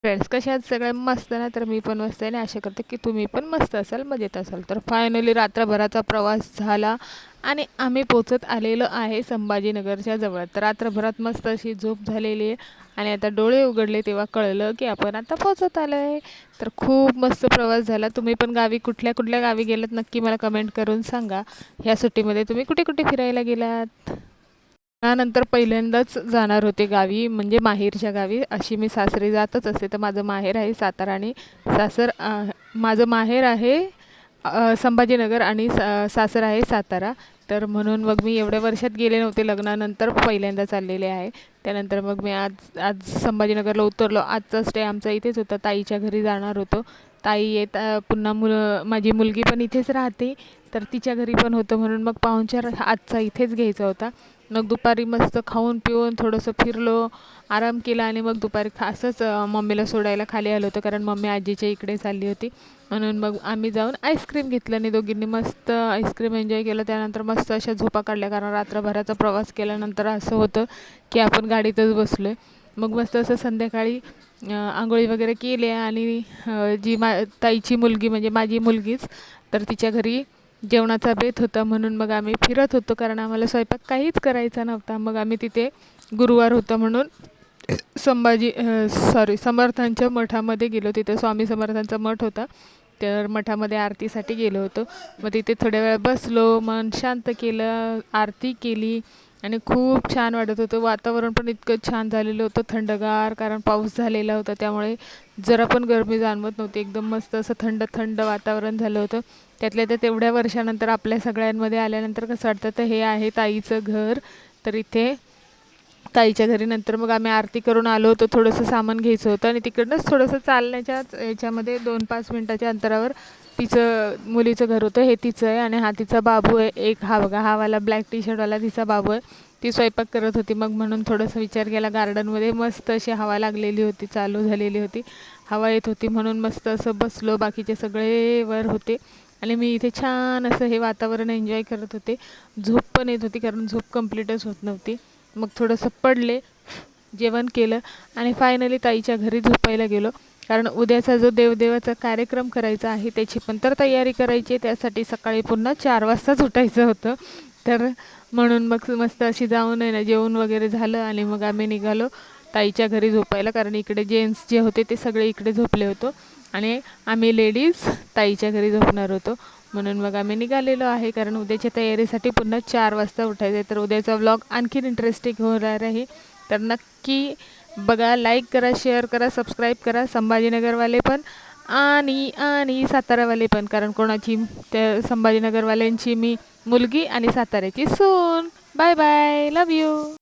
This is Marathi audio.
फ्रेंड्स कशा आहात सगळे मस्त ना. तर मी पण मस्त आहे आणि आशा करते की तुम्ही पण मस्त असाल, मजेत असाल. तर फायनली रात्रभराचा प्रवास झाला आणि आम्ही पोचत आलेलो आहे संभाजीनगरच्या जवळ. तर रात्रभरात मस्त अशी झोप झालेली आहे आणि आता डोळे उघडले तेव्हा कळलं की आपण आता पोचत आलो आहे. तर खूप मस्त प्रवास झाला. तुम्ही पण गावी कुठल्या कुठल्या गावी गेलात नक्की मला कमेंट करून सांगा. ह्या सुट्टीमध्ये तुम्ही कुठे कुठे फिरायला गेलात. त्यानंतर पहिल्यांदाच जाणार होते गावी, म्हणजे माहेरच्या गावी. अशी मी सासरी जातच असते. तर माझं माहेर आहे सातारा आणि माझं माहेर आहे संभाजीनगर आणि सासर आहे सातारा. तर म्हणून मग मी एवढ्या वर्षात गेले नव्हते, लग्नानंतर पहिल्यांदा चाललेले आहे. त्यानंतर मग मी आज आज संभाजीनगरला उतरलो. आजचा स्टे आमचा इथेच होता, ताईच्या घरी जाणार होतो. ताई येत पुन्हा माझी मुलगी पण इथेच राहते, तर तिच्या घरी पण होतं, म्हणून मग पाहुणचार आजचा इथेच घ्यायचा होता. मग दुपारी मस्त खाऊन पिऊन थोडंसं फिरलो, आराम केला आणि मग दुपारी असंच मम्मीला सोडायला खाली आलो होतं, कारण मम्मी आजीच्या इकडे चालली होती. म्हणून मग आम्ही जाऊन आईस्क्रीम घेतलं आणि दोघींनी मस्त आईस्क्रीम एन्जॉय केलं. त्यानंतर मस्त अशा झोपा काढल्या, कारण रात्रभराचा प्रवास केल्यानंतर असं होतं की आपण गाडीतच बसलो आहे. मग मस्त असं संध्याकाळी आंघोळी वगैरे केले आणि जी ताईची मुलगी म्हणजे माझी मुलगीच, तर तिच्या घरी जेवणाचा बेत होता, म्हणून मग आम्ही फिरत होतो, कारण आम्हाला स्वयंपाक काहीच करायचा नव्हता. मग आम्ही तिथे गुरुवार होता म्हणून समर्थांच्या मठामध्ये गेलो. तिथे स्वामी समर्थांचा मठ होता, तर मठामध्ये आरतीसाठी गेलो होतो. मग तिथे थोड्या वेळ बसलो, मन शांत केलं, आरती केली आणि खूप छान वाटत होतं. वातावरण पण इतकं छान झालेलं होतं, थंडगार, कारण पाऊस झालेला होता, त्यामुळे जरा पण गरमी जाणवत नव्हती. एकदम मस्त असं थंड थंड वातावरण झालं होतं. त्यातल्या त्यात एवढ्या वर्षानंतर आपल्या सगळ्यांमध्ये आल्यानंतर कसं वाटतं. तर हे आहे ताईचं घर. तर इथे ताईच्या घरी नंतर मग आम्ही आरती करून आलो होतो. थोडंसं सामान घ्यायचं होतं आणि तिकडनंच थोडंसं चालण्याच्याच याच्यामध्ये 2-5 मिनटाच्या अंतरावर तिचं मुलीचं घर होतं. हे तिचं आहे आणि हा तिचा बाबू आहे. एक हा बघा, हा वाला ब्लॅक टी शर्टवाला तिचा बाबू आहे. ती स्वयंपाक करत होती. मग म्हणून थोडंसं विचार केला, गार्डनमध्ये मस्त अशी हवा लागलेली होती, चालू झालेली होती, हवा येत होती, म्हणून मस्त असं बसलो. बाकीचे सगळे वर होते आणि मी इथे छान असं हे वातावरण एन्जॉय करत होते. झोप पण येत होती, कारण झोप कंप्लीटच होत नव्हती. मग थोडंसं पडले, जेवण केलं आणि फायनली ताईच्या घरी झोपायला गेलो, कारण उद्याचा जो देवदेवाचा कार्यक्रम करायचा आहे त्याची पण तर तयारी करायची आहे. त्यासाठी सकाळी पुन्हा 4 वाजताच उठायचं होतं. तर म्हणून मग मस्त अशी जाऊन आहे ना, जेवण वगैरे झालं आणि मग आम्ही निघालो ताईच्या घरी झोपायला, कारण इकडे जेंट्स जे होते ते सगळे इकडे झोपले होतो आणि आम्ही लेडीज ताईच्या घरी झोपणार होतो. म्हणून मग आम्ही निघालेलो आहे, कारण उद्याच्या तयारीसाठी पुन्हा 4 वाजता उठायचं आहे. तर उद्याचा व्लॉग आणखीन इंटरेस्टिंग होणार आहे, तर नक्की बघा. लाईक करा, शेअर करा, सबस्क्राईब करा. संभाजीनगरवाले पण आणि आणि सातारावाले पण, कारण कोणाची त्या संभाजीनगरवाल्यांची मी मुलगी आणि साताऱ्याची सून. Bye bye, love you.